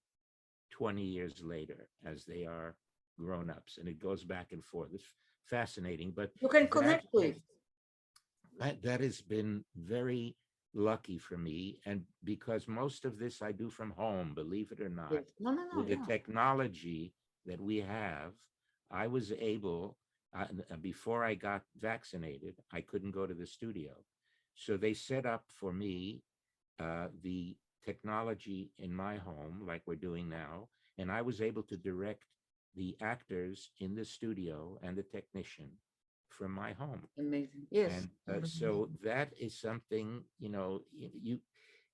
20 years later as they are grown-ups, and it goes back and forth. It's fascinating, but You can connect with. that has been very lucky for me, and because most of this I do from home, believe it or not. Yes. No, With the yeah. technology that we have, I was able, before I got vaccinated, I couldn't go to the studio. So they set up for me the technology in my home, like we're doing now, and I was able to direct the actors in the studio and the technician from my home. Amazing. Yes. And so that is something,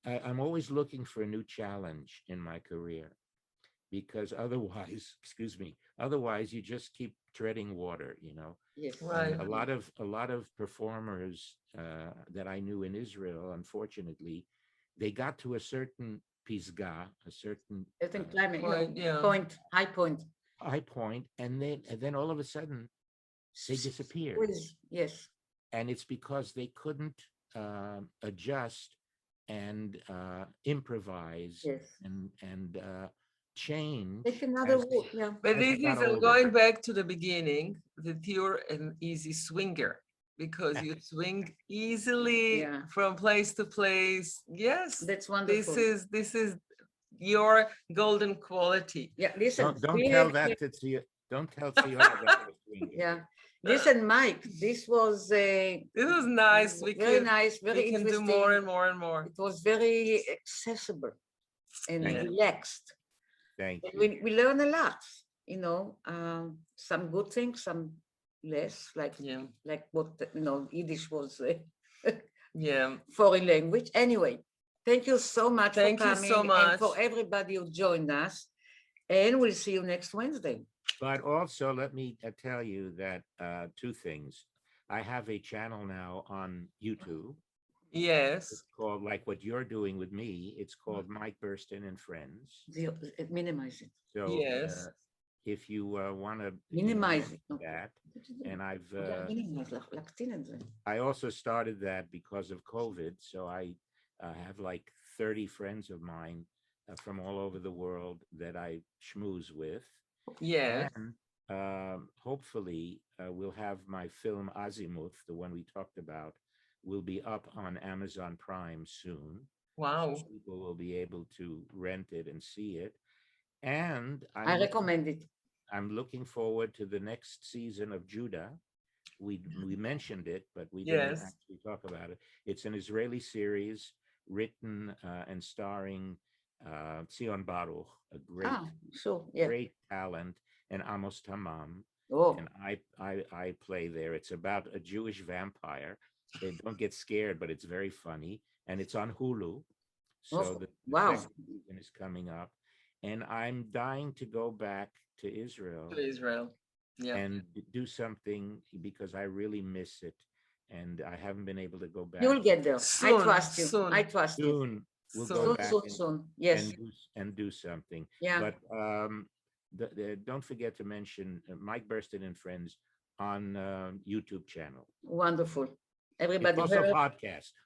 I'm always looking for a new challenge in my career, because otherwise, otherwise you just keep treading water, Yes. Right. And a lot of performers that I knew in Israel, unfortunately, they got to a certain pisgah, a certain Climate, Point, yeah. high point. high point, and then all of a sudden they disappeared. Yes. And it's because they couldn't adjust and improvise Yes. and change. Take another as- route. Yeah. But As this you got is, I'm older. going back to the beginning, that you're an easy swinger because you swing easily Yeah. from place to place. Yes, That's wonderful. this is your golden quality. Yeah. Listen. Don't we tell have- that to Tia. Don't tell Tia that. Yeah. Listen, Mike. This was This was nice. very nice. Very we can do interesting. more and more and more. It was very accessible and Thank you. relaxed. Thank And you. we learn a lot. Some good things, some less. Like what Yiddish was Yeah. foreign language. Anyway, thank you so much Thank for you coming, so and much. for everybody who joined us. And we'll see you next Wednesday. But also, let me tell you that two things. I have a channel now on YouTube. Yes. It's called, like what you're doing with me, it's called Mike Burstyn and Friends. Minimize it. So Yes. if you want to Minimize it. that, and להקטין את זה. I also started that because of COVID. So I have like 30 friends of mine from all over the world that I schmooze with. Yes. And hopefully we'll have my film Azimuth, the one we talked about, will be up on Amazon Prime soon. Wow. So people will be able to rent it and see it. And I recommend it. I'm looking forward to the next season of Judah. We mentioned it, but we didn't actually talk about it. It's an Israeli series written and starring Zion Baruch, a great talent, and Amos Tamam. And I play there. It's about a Jewish vampire. Don't get scared, but it's very funny. And it's on Hulu. So the second season is coming up. And I'm dying to go back to Israel. Yeah. And do something because I really miss it. And I haven't been able to go back. You'll get there. Soon, I trust you. soon. I trust you. Soon we'll go back soon. Yes. and do something. Yeah. But don't forget to mention Mike Burstyn and Friends on YouTube channel. Wonderful. Everybody. It's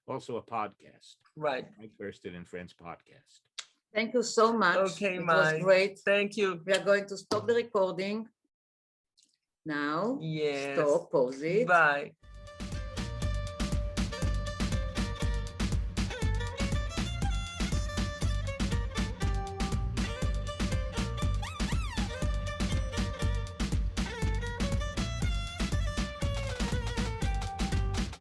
also a podcast. Right. Mike Burstyn and Friends podcast. Thank you so much. Okay, it Mike. was great. Thank you. We are going to stop the recording now. Yes. Stop, pause it. Bye.